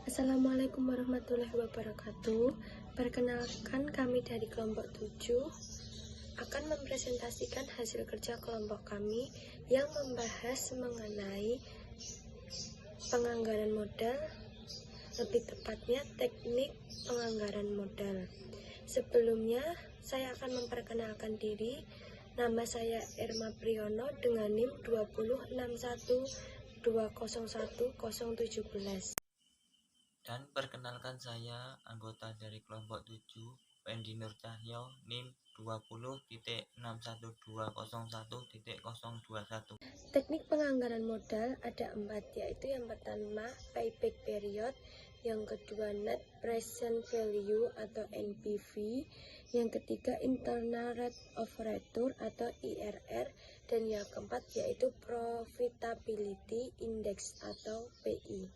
Assalamualaikum warahmatullahi wabarakatuh. Perkenalkan, kami dari kelompok 7 akan mempresentasikan hasil kerja kelompok kami yang membahas mengenai penganggaran modal, lebih tepatnya teknik penganggaran modal. Sebelumnya, saya akan memperkenalkan diri. Nama saya Irma Priyono dengan NIM 20612011017. Dan perkenalkan, saya anggota dari kelompok 7 Pendi Nur Cahyo NIM 20.61201.021. Teknik penganggaran modal ada 4, yaitu yang pertama payback period, yang kedua net present value atau NPV, yang ketiga internal rate of return atau IRR, dan yang keempat yaitu profitability index atau PI.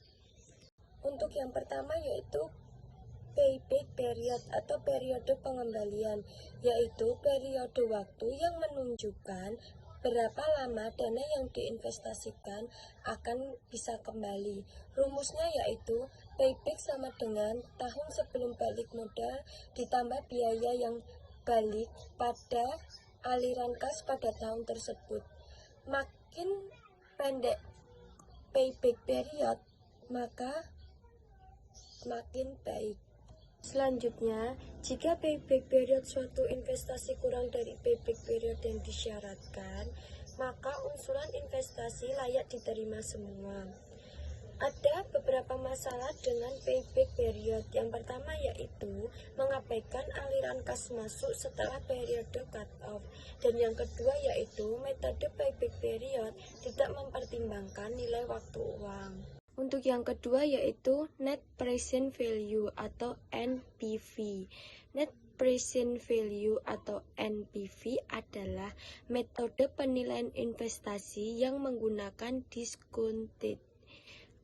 Untuk yang pertama yaitu payback period atau periode pengembalian, yaitu periode waktu yang menunjukkan berapa lama dana yang diinvestasikan akan bisa kembali. Rumusnya yaitu payback sama dengan tahun sebelum balik modal ditambah biaya yang balik pada aliran kas pada tahun tersebut. Makin pendek payback period, maka makin baik. Selanjutnya, jika payback period suatu investasi kurang dari payback period yang disyaratkan, maka usulan investasi layak diterima semua. Ada beberapa masalah dengan payback period. Yang pertama yaitu mengabaikan aliran kas masuk setelah periode cut off. Dan yang kedua yaitu metode payback period tidak mempertimbangkan nilai waktu uang. Untuk yang kedua yaitu net present value atau NPV. Net present value atau NPV adalah metode penilaian investasi yang menggunakan discounted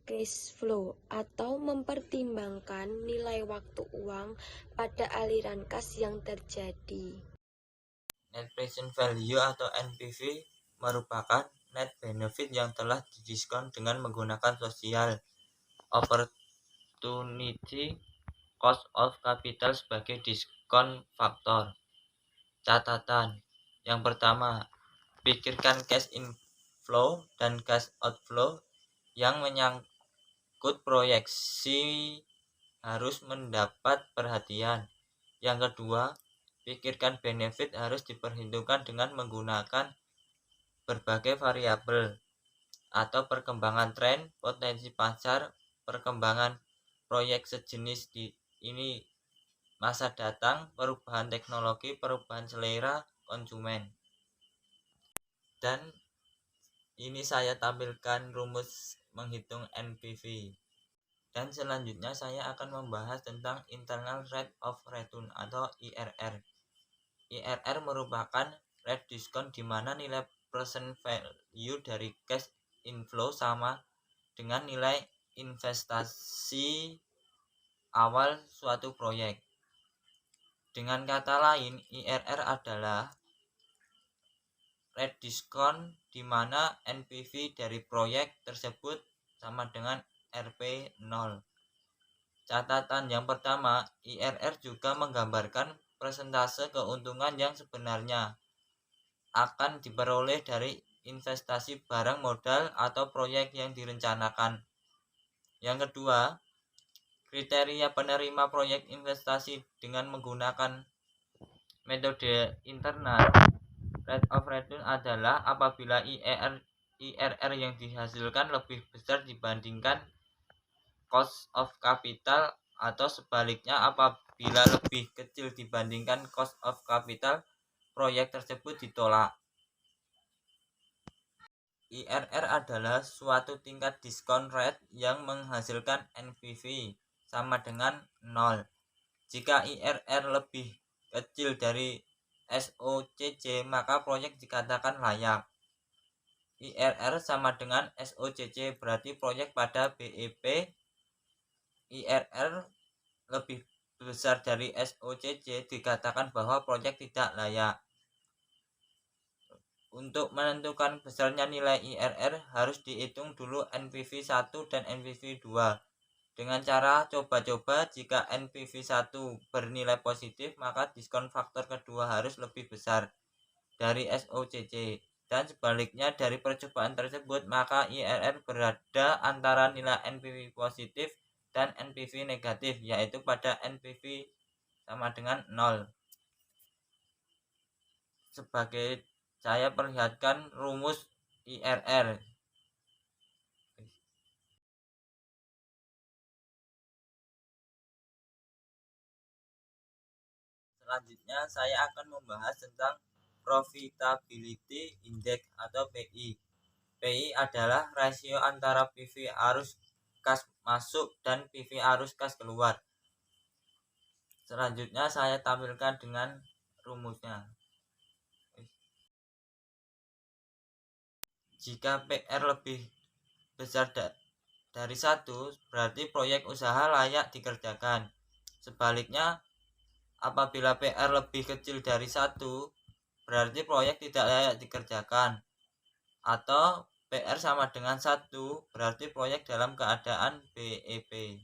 cash flow atau mempertimbangkan nilai waktu uang pada aliran kas yang terjadi. Net present value atau NPV merupakan net benefit yang telah didiskon dengan menggunakan social opportunity cost of capital sebagai diskon faktor. Catatan yang pertama, pikirkan cash inflow dan cash outflow yang menyangkut proyeksi harus mendapat perhatian. Yang kedua, pikirkan benefit harus diperhitungkan dengan menggunakan berbagai variabel atau perkembangan tren, potensi pasar, perkembangan proyek sejenis ini masa datang, perubahan teknologi, perubahan selera konsumen. Dan ini saya tampilkan rumus menghitung NPV. Dan selanjutnya saya akan membahas tentang internal rate of return atau IRR. IRR merupakan rate diskon di mana nilai present value dari cash inflow sama dengan nilai investasi awal suatu proyek. Dengan kata lain, IRR adalah rate diskon di mana NPV dari proyek tersebut sama dengan Rp0. Catatan yang pertama, IRR juga menggambarkan persentase keuntungan yang sebenarnya akan diperoleh dari investasi barang modal atau proyek yang direncanakan. Yang kedua, kriteria penerima proyek investasi dengan menggunakan metode internal rate of return adalah apabila IRR yang dihasilkan lebih besar dibandingkan cost of capital, atau sebaliknya apabila lebih kecil dibandingkan cost of capital, proyek tersebut ditolak. IRR adalah suatu tingkat diskon rate yang menghasilkan NPV sama dengan 0. Jika IRR lebih kecil dari SOCC, maka proyek dikatakan layak. IRR sama dengan SOCC berarti proyek pada BEP. IRR lebih besar dari SOCC dikatakan bahwa proyek tidak layak. Untuk menentukan besarnya nilai IRR harus dihitung dulu NPV 1 dan NPV 2. Dengan cara coba-coba, jika NPV 1 bernilai positif, maka diskon faktor kedua harus lebih besar dari SOCC. Dan sebaliknya, dari percobaan tersebut, maka IRR berada antara nilai NPV positif dan NPV negatif, yaitu pada NPV sama dengan 0. Sebagai saya perlihatkan rumus IRR. Selanjutnya saya akan membahas tentang Profitability Index atau PI. PI adalah rasio antara PV arus kas masuk dan PV arus kas keluar. Selanjutnya saya tampilkan dengan rumusnya. Jika PR lebih besar dari 1, berarti proyek usaha layak dikerjakan. Sebaliknya, apabila PR lebih kecil dari 1, berarti proyek tidak layak dikerjakan. Atau PR sama dengan 1, berarti proyek dalam keadaan BEP.